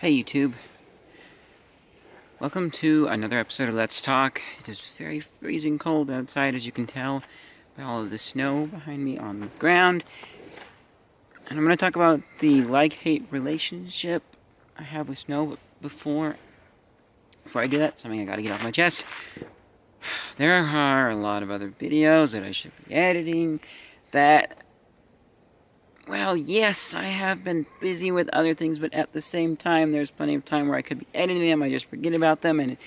Hey YouTube, welcome to another episode of Let's Talk. It is very freezing cold outside, as you can tell by all of the snow behind me on the ground. And I'm going to talk about the like-hate relationship I have with snow. But before I do that, something I got to get off my chest. There are a lot of other videos that I should be editing that... Well, yes, I have been busy with other things, but at the same time, there's plenty of time where I could be editing them. I just forget about them, and it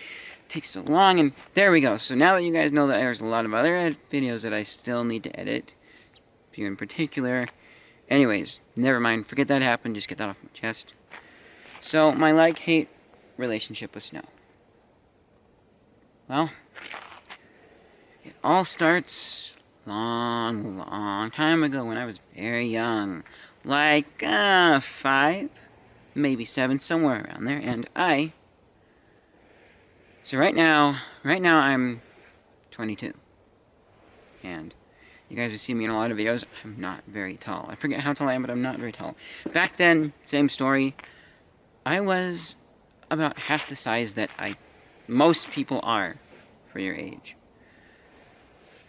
takes so long, and there we go. So now that you guys know that there's a lot of other videos that I still need to edit, a few in particular. Anyways, never mind. Forget that happened. Just get that off my chest. So, my like-hate relationship with snow. Well, it all starts long time ago when I was very young, like 5, maybe 7, somewhere around there. And so right now I'm 22, and you guys have seen me in a lot of videos. I'm not very tall. I forget how tall I am, but I'm not very tall. Back then, same story. I was about half the size that most people are for your age.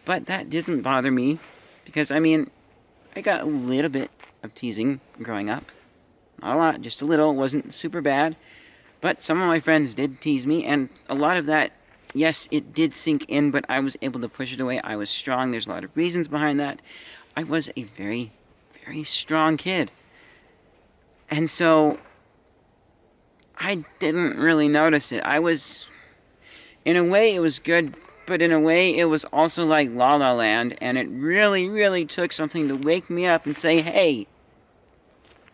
But that didn't bother me, because, I mean, I got a little bit of teasing growing up. Not a lot, just a little. It wasn't super bad. But some of my friends did tease me, and a lot of that, yes, it did sink in, but I was able to push it away. I was strong. There's a lot of reasons behind that. I was a very, very strong kid. And so, I didn't really notice it. In a way, it was good. But in a way, it was also like La La Land, and it really took something to wake me up and say, hey,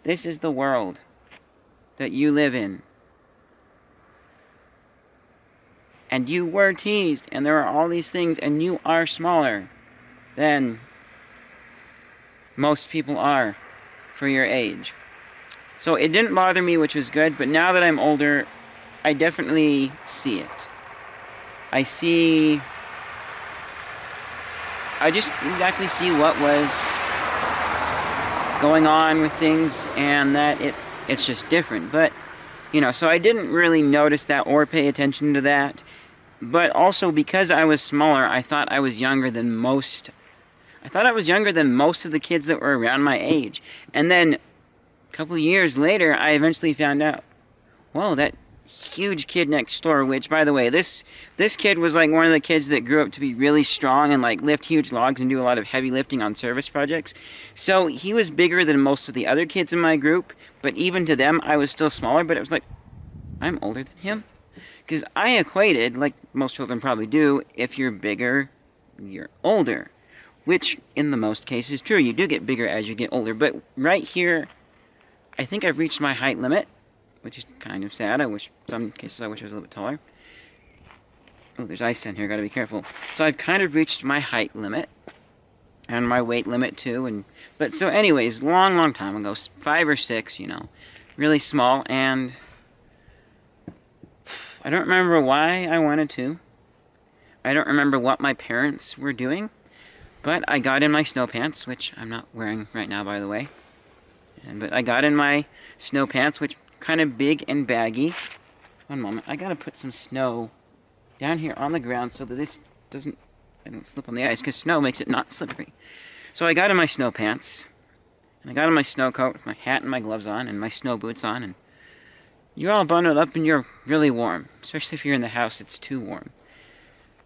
this is the world that you live in. And you were teased, and there are all these things, and you are smaller than most people are for your age. So it didn't bother me, which was good, but now that I'm older, I definitely see it. I just exactly see what was going on with things, and that it's just different. But, you know, so I didn't really notice that or pay attention to that. But also, because I was smaller, I thought I was younger than most. I thought I was younger than most of the kids that were around my age. And then, a couple of years later, I eventually found out, whoa, that huge kid next door, which, by the way, this kid was like one of the kids that grew up to be really strong and like lift huge logs and do a lot of heavy lifting on service projects. So he was bigger than most of the other kids in my group, but even to them I was still smaller. But it was like, I'm older than him, because I equated, like most children probably do, if you're bigger, you're older, which in the most cases is true. You do get bigger as you get older, but right here I think I've reached my height limit, which is kind of sad. Some cases I wish I was a little bit taller. Oh, there's ice down here, gotta be careful. So I've kind of reached my height limit, and my weight limit too, but so anyways, long time ago, 5 or 6, you know, really small, and I don't remember why I wanted to. I don't remember what my parents were doing, but I got in my snow pants, which I'm not wearing right now, by the way. But I got in my snow pants, which kind of big and baggy. One moment, I gotta put some snow down here on the ground so that I don't slip on the ice, because snow makes it not slippery. So I got in my snow pants, and I got in my snow coat with my hat and my gloves on and my snow boots on, and you're all bundled up and you're really warm, especially if you're in the house. It's too warm.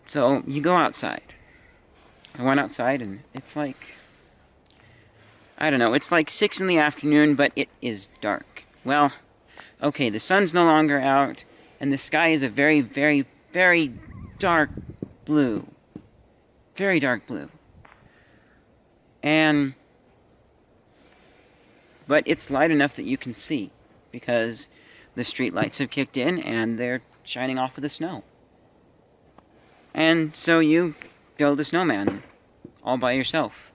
So you go outside. I went outside, and it's like, I don't know, it's like 6 in the afternoon, but it is dark. Well, okay, the sun's no longer out, and the sky is a very dark blue. Very dark blue. But it's light enough that you can see, because the street lights have kicked in, and they're shining off of the snow. And so you build a snowman all by yourself.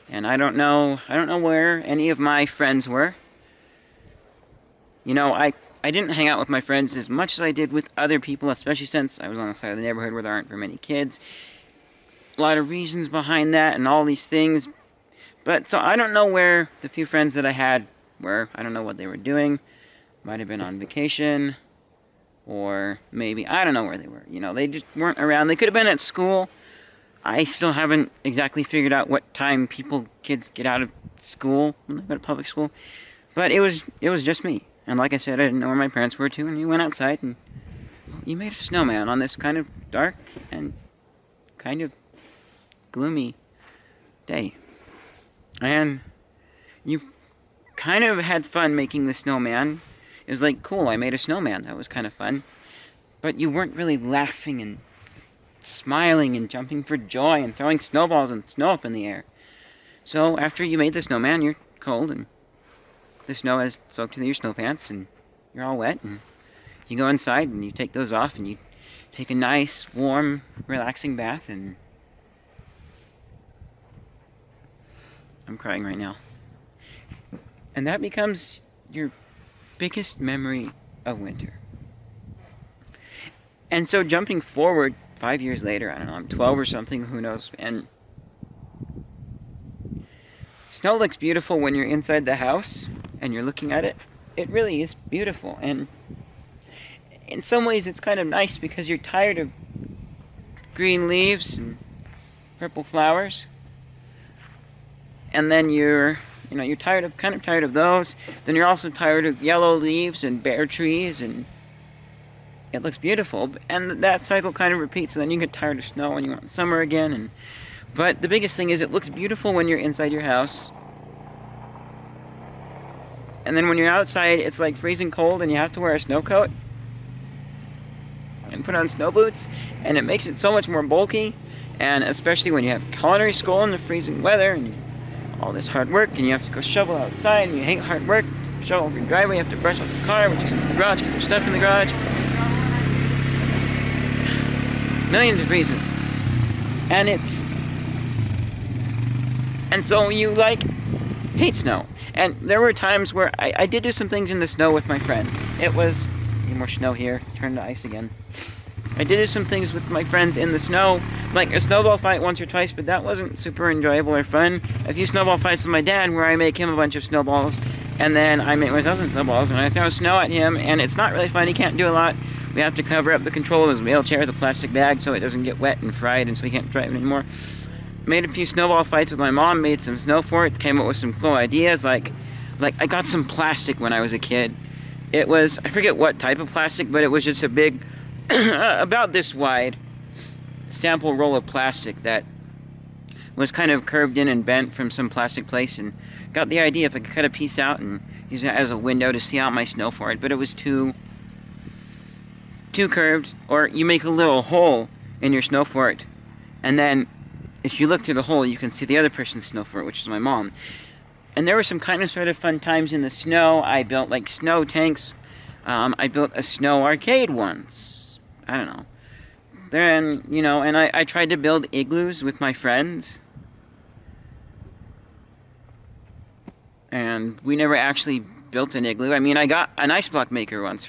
And I don't know where any of my friends were. You know, I didn't hang out with my friends as much as I did with other people, especially since I was on the side of the neighborhood where there aren't very many kids. A lot of reasons behind that and all these things. But so I don't know where the few friends that I had were. I don't know what they were doing. might have been on vacation, or maybe, I don't know where they were. You know, they just weren't around. They could have been at school. I still haven't exactly figured out what time kids get out of school when they go to public school. But it was just me. And like I said, I didn't know where my parents were too, and we went outside and you made a snowman on this kind of dark and kind of gloomy day. And you kind of had fun making the snowman. It was like, cool, I made a snowman. That was kind of fun. But you weren't really laughing and smiling and jumping for joy and throwing snowballs and snow up in the air. So after you made the snowman, you're cold and the snow has soaked into your snow pants and you're all wet, and you go inside and you take those off and you take a nice, warm, relaxing bath, and I'm crying right now. And that becomes your biggest memory of winter. And so jumping forward 5 years later, I don't know, I'm 12 or something, who knows, and snow looks beautiful when you're inside the house and you're looking at it. It really is beautiful, and in some ways it's kind of nice because you're tired of green leaves and purple flowers, and then you're kind of tired of those. Then you're also tired of yellow leaves and bare trees, and it looks beautiful, and that cycle kind of repeats, and then you get tired of snow and you want summer again. But the biggest thing is it looks beautiful when you're inside your house, and then when you're outside it's like freezing cold and you have to wear a snow coat and put on snow boots, and it makes it so much more bulky. And especially when you have culinary school in the freezing weather and all this hard work, and you have to go shovel outside, and you hate hard work, shovel your driveway, you have to brush off the car, which is in the garage, keep your stuff in the garage. Millions of reasons. And so you hate snow. And there were times where I did do some things in the snow with my friends. It was, any more snow here, it's turned to ice again. I did do some things with my friends in the snow, like a snowball fight once or twice, but that wasn't super enjoyable or fun. A few snowball fights with my dad where I make him a bunch of snowballs, and then I make myself some snowballs, and I throw snow at him, and it's not really fun. He can't do a lot. We have to cover up the control of his wheelchair with a plastic bag so it doesn't get wet and fried, and so he can't drive it anymore. Made a few snowball fights with my mom, made some snow forts, came up with some cool ideas, like I got some plastic when I was a kid. It was, I forget what type of plastic, but it was just a big, about this wide, sample roll of plastic that was kind of curved in and bent from some plastic place, and got the idea if I could cut a piece out and use it as a window to see out my snow fort, but it was too curved. Or you make a little hole in your snow fort, and then if you look through the hole you can see the other person's snow fort, which is my mom. And there were some kind of sort of fun times in the snow. I built like snow tanks. I built a snow arcade once. I don't know. Then, and I tried to build igloos with my friends. And we never actually built an igloo. I mean, I got an ice block maker once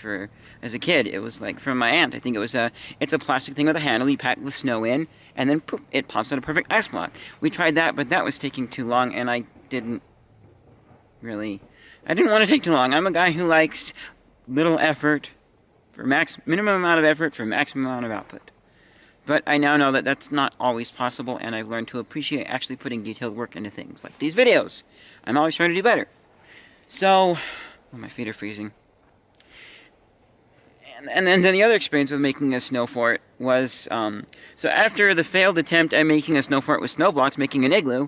as a kid. It was like from my aunt. I think it's a plastic thing with a handle. You pack the snow in, and then poof, it pops out a perfect ice block. We tried that, but that was taking too long, and I didn't want to take too long. I'm a guy who likes little effort for minimum amount of effort for maximum amount of output. But I now know that that's not always possible, and I've learned to appreciate actually putting detailed work into things like these videos. I'm always trying to do better. So, my feet are freezing. And then the other experience with making a snow fort was, so after the failed attempt at making a snow fort with snow blocks, making an igloo,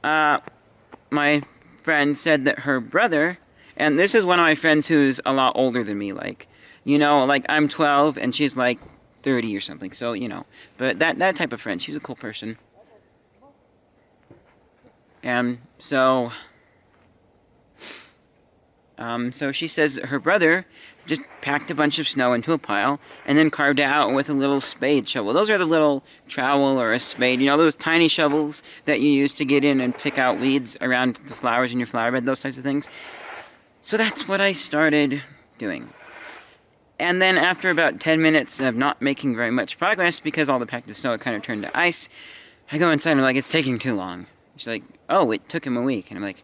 my friend said that her brother, and this is one of my friends who's a lot older than me, like I'm 12 and she's like 30 or something, so, but that type of friend, she's a cool person. And so she says that her brother just packed a bunch of snow into a pile and then carved it out with a little spade shovel. Those are the little trowel or a spade, those tiny shovels that you use to get in and pick out weeds around the flowers in your flower bed, those types of things. So that's what I started doing. And then after about 10 minutes of not making very much progress because all the packed snow had kind of turned to ice, I go inside and I'm like, it's taking too long. She's like, oh, it took him a week. And I'm like,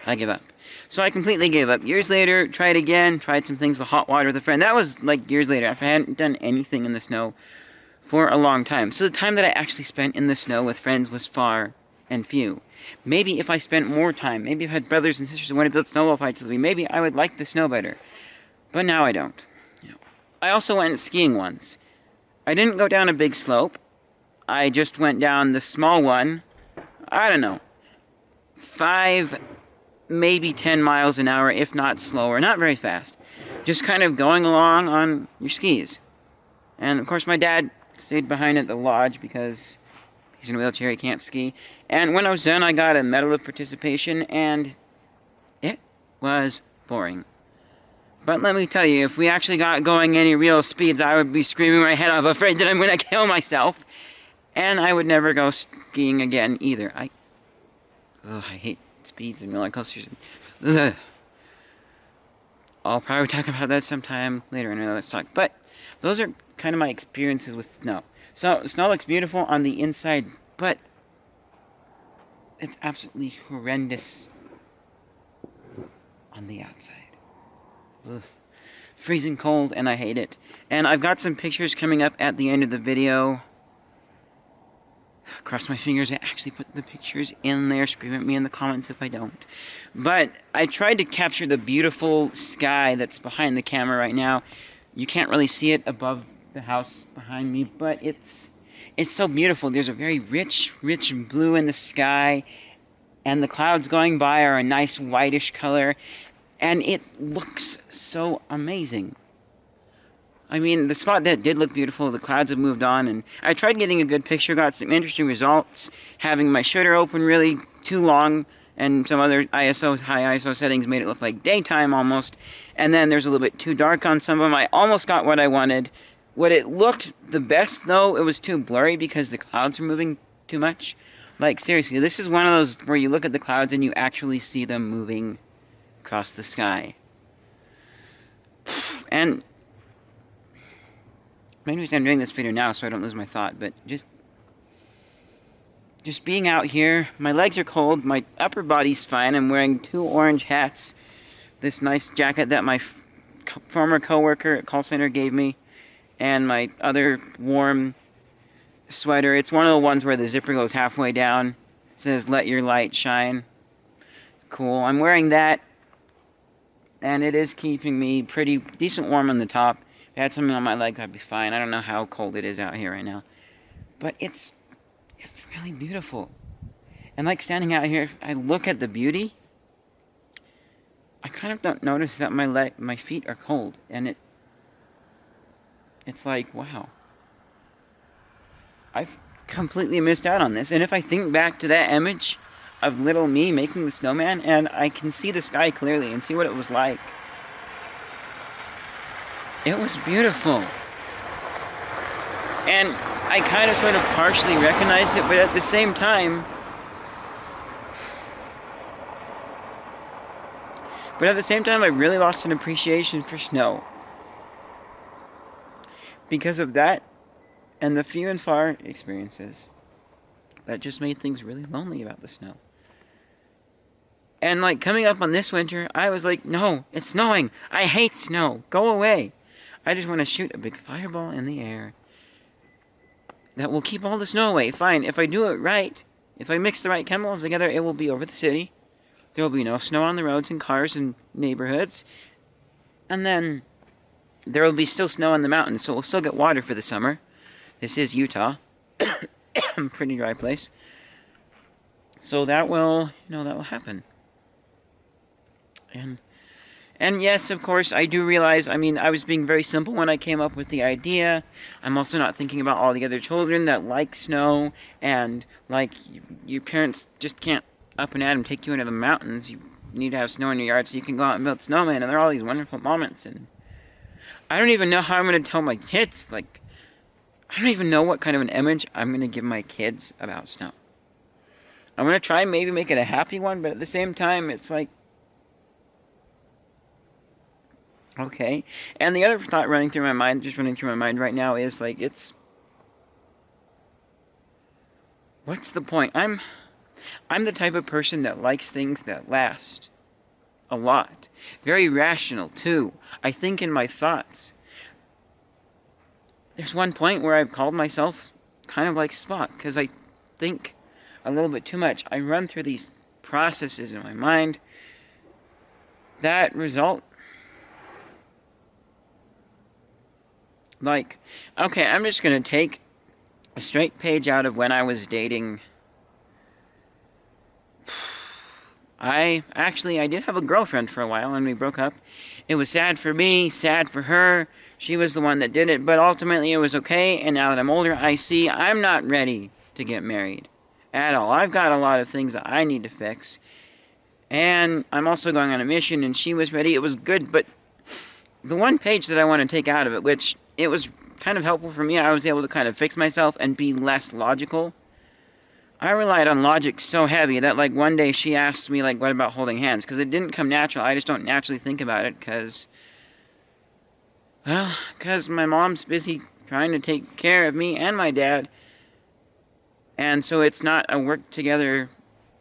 I give up. So I completely gave up. Years later, tried again, tried some things with hot water with a friend. That was like years later, after I hadn't done anything in the snow for a long time. So the time that I actually spent in the snow with friends was far and few. Maybe if I spent more time, maybe if I had brothers and sisters who wanted to build snowball fights with me, maybe I would like the snow better. But now I don't. I also went skiing once. I didn't go down a big slope. I just went down the small one. I don't know. 5, maybe 10 miles an hour, if not slower. Not very fast. Just kind of going along on your skis. And of course my dad stayed behind at the lodge because he's in a wheelchair, he can't ski. And when I was done, I got a medal of participation, and it was boring. But let me tell you, if we actually got going any real speeds, I would be screaming my head off, afraid that I'm going to kill myself. And I would never go skiing again, either. I hate speeds and roller coasters. Ugh. I'll probably talk about that sometime later in another talk. But those are kind of my experiences with snow. So, snow looks beautiful on the inside, but it's absolutely horrendous on the outside. Ugh. Freezing cold, and I hate it. And I've got some pictures coming up at the end of the video. Cross my fingers, I actually put the pictures in there. Scream at me in the comments if I don't. But I tried to capture the beautiful sky that's behind the camera right now. You can't really see it above the house behind me, but it's so beautiful. There's a very rich blue in the sky, and the clouds going by are a nice whitish color, and it looks so amazing. I mean, the spot that did look beautiful, the clouds have moved on, and I tried getting a good picture, got some interesting results, having my shutter open really too long, and some other high ISO settings made it look like daytime almost, and then there's a little bit too dark on some of them. I almost got what I wanted. What it looked the best, though, it was too blurry because the clouds were moving too much. Like, seriously, this is one of those where you look at the clouds and you actually see them moving across the sky. And maybe I'm doing this video now so I don't lose my thought, but just being out here, my legs are cold, my upper body's fine. I'm wearing 2 orange hats, this nice jacket that my former coworker at call center gave me, and my other warm sweater. It's one of the ones where the zipper goes halfway down. It says, "Let your light shine." Cool. I'm wearing that, and it is keeping me pretty decent warm on the top. If I had something on my legs, I'd be fine. I don't know how cold it is out here right now. But it's really beautiful. And like standing out here, if I look at the beauty, I kind of don't notice that my feet are cold. And it's like, wow. I've completely missed out on this. And if I think back to that image of little me making the snowman, and I can see the sky clearly and see what it was like, it was beautiful. And I kind of sort of partially recognized it, but at the same time, I really lost an appreciation for snow. Because of that, and the few and far experiences that just made things really lonely about the snow. And like coming up on this winter, I was like, no, it's snowing. I hate snow. Go away. I just want to shoot a big fireball in the air that will keep all the snow away. Fine, if I do it right, if I mix the right chemicals together, it will be over the city. There will be no snow on the roads and cars and neighborhoods. And then there will be still snow on the mountains, so we'll still get water for the summer. This is Utah. Pretty dry place. So that will, that will happen. And yes, of course, I do realize, I was being very simple when I came up with the idea. I'm also not thinking about all the other children that like snow, and, like, your parents just can't up and at 'em take you into the mountains. You need to have snow in your yard so you can go out and build snowman, and there are all these wonderful moments, and I don't even know how I'm going to tell my kids, like, I don't even know what kind of an image I'm going to give my kids about snow. I'm going to try and maybe make it a happy one, but at the same time, it's like, okay. And the other thought running through my mind right now is, like, what's the point? I'm the type of person that likes things that last a lot. Very rational, too. I think in my thoughts. There's one point where I've called myself kind of like Spock, because I think a little bit too much. I run through these processes in my mind that result, like, okay, I'm just going to take a straight page out of when I was dating. I did have a girlfriend for a while, and we broke up. It was sad for me, sad for her. She was the one that did it, but ultimately it was okay, and now that I'm older, I see I'm not ready to get married at all. I've got a lot of things that I need to fix, and I'm also going on a mission, and she was ready. It was good, but the one page that I want to take out of it, which it was kind of helpful for me, I was able to kind of fix myself and be less logical. I relied on logic so heavy that, like, one day she asked me, like, what about holding hands? Because it didn't come natural. I just don't naturally think about it, because my mom's busy trying to take care of me and my dad. And so it's not a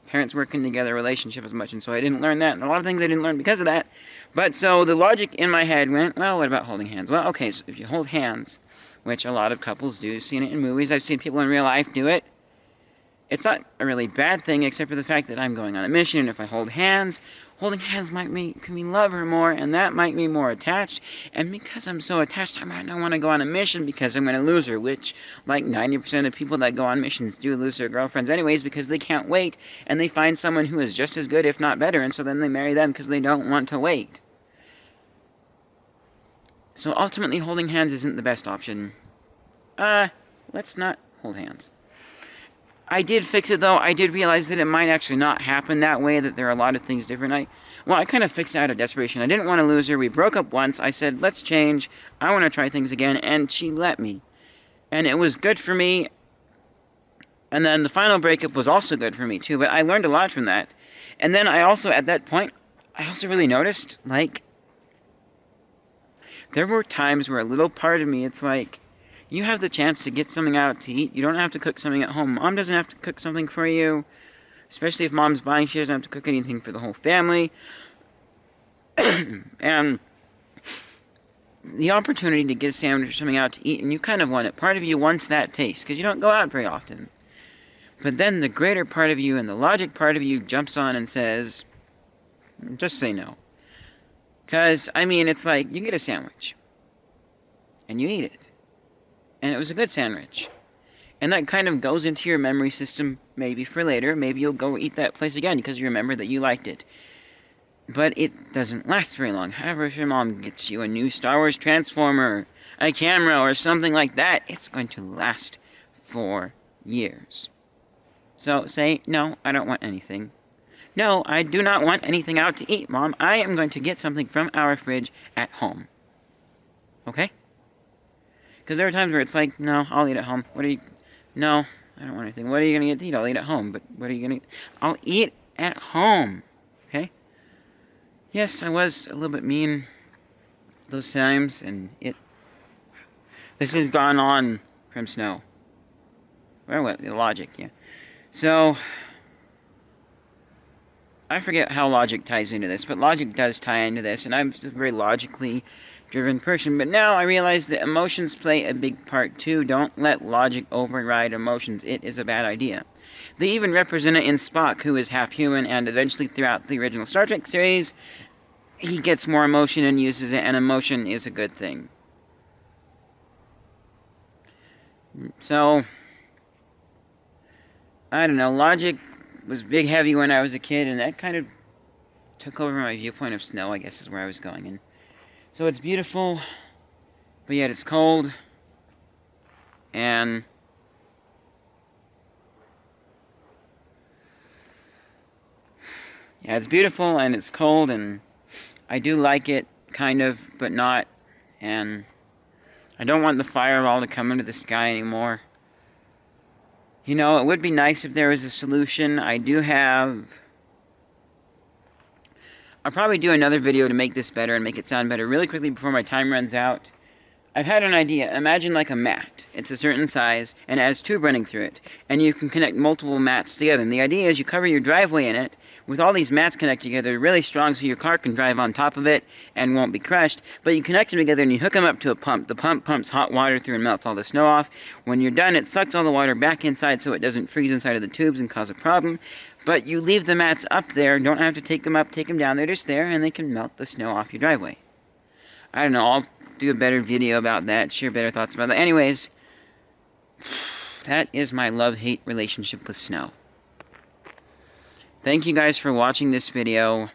parents working together relationship as much. And so I didn't learn that. And a lot of things I didn't learn because of that. But so the logic in my head went, well, what about holding hands? Well, okay, so if you hold hands, which a lot of couples do, seen it in movies, I've seen people in real life do it. It's not a really bad thing, except for the fact that I'm going on a mission, and if I hold hands, holding hands might make me love her more, and that might be more attached, and because I'm so attached, I might not want to go on a mission because I'm going to lose her, which, like 90% of people that go on missions do lose their girlfriends anyways because they can't wait, and they find someone who is just as good, if not better, and so then they marry them because they don't want to wait. So ultimately, holding hands isn't the best option. Let's not hold hands. I did fix it, though. I did realize that it might actually not happen that way, that there are a lot of things different. I kind of fixed it out of desperation. I didn't want to lose her. We broke up once. I said, let's change. I want to try things again, and she let me. And it was good for me. And then the final breakup was also good for me, too, but I learned a lot from that. And then I also, at that point, I also really noticed, like, there were times where a little part of me, it's like, you have the chance to get something out to eat. You don't have to cook something at home. Mom doesn't have to cook something for you. Especially if mom's buying, she doesn't have to cook anything for the whole family. And the opportunity to get a sandwich or something out to eat, and you kind of want it. Part of you wants that taste, because you don't go out very often. But then the greater part of you and the logic part of you jumps on and says, just say no. Because, I mean, it's like, you get a sandwich. And you eat it. And it was a good sandwich. And that kind of goes into your memory system, maybe for later. Maybe you'll go eat that place again because you remember that you liked it. But it doesn't last very long. However, if your mom gets you a new Star Wars Transformer, a camera, or something like that, it's going to last for years. So say, no, I don't want anything. No, I do not want anything out to eat, Mom. I am going to get something from our fridge at home. Okay? Because there are times where it's like, no, I'll eat at home. No, I don't want anything. What are you going to get to eat? I'll eat at home. But what are you going to eat? I'll eat at home. Okay? Yes, I was a little bit mean those times, and this has gone on from Snow. Well, what, the logic, yeah. So, I forget how logic ties into this, but logic does tie into this, and I'm a very logically driven person, but now I realize that emotions play a big part too. Don't let logic override emotions. It is a bad idea. They even represent it in Spock, who is half human, and eventually throughout the original Star Trek series, he gets more emotion and uses it, and emotion is a good thing. So, I don't know, logic was big heavy when I was a kid, and that kind of took over my viewpoint of Snow, I guess is where I was going. And so it's beautiful, but yet it's cold, and yeah, it's beautiful, and it's cold, and I do like it, kind of, but not, and I don't want the fireball to come into the sky anymore. You know, it would be nice if there was a solution. I'll probably do another video to make this better and make it sound better really quickly before my time runs out. I've had an idea. Imagine like a mat. It's a certain size, and it has tube running through it. And you can connect multiple mats together. And the idea is you cover your driveway in it, with all these mats connected together, really strong so your car can drive on top of it and won't be crushed. But you connect them together and you hook them up to a pump. The pump pumps hot water through and melts all the snow off. When you're done, it sucks all the water back inside so it doesn't freeze inside of the tubes and cause a problem. But you leave the mats up there, don't have to take them up, take them down. They're just there and they can melt the snow off your driveway. I don't know, I'll do a better video about that, share better thoughts about that. Anyways, that is my love-hate relationship with snow. Thank you guys for watching this video.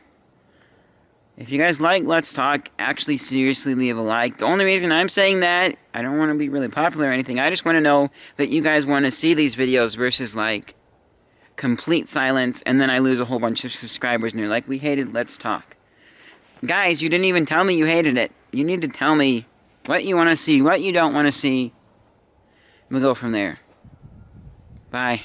If you guys like Let's Talk, actually seriously leave a like. The only reason I'm saying that, I don't want to be really popular or anything, I just want to know that you guys want to see these videos versus like complete silence and then I lose a whole bunch of subscribers and you're like, we hated Let's Talk. Guys, you didn't even tell me you hated it. You need to tell me what you want to see, what you don't want to see. We'll go from there. Bye.